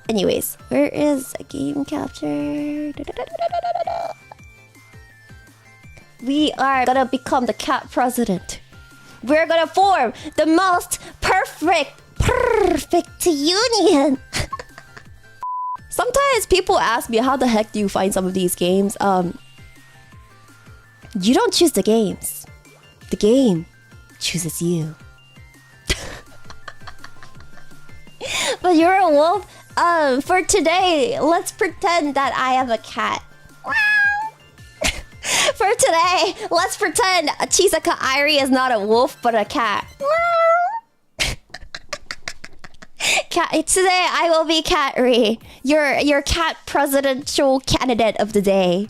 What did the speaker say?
Anyways, where is a game capture? We are gonna become the cat president. We're gonna form the most perfect union. Sometimes people ask me, how the heck do you find some of these games? You don't choose the games. The game chooses you. But you're a wolf? For today, let's pretend that I am a cat. For today, let's pretend Chisaaka-Airi is not a wolf, but a cat. Today, I will be Cat-Ri, your cat presidential candidate of the day.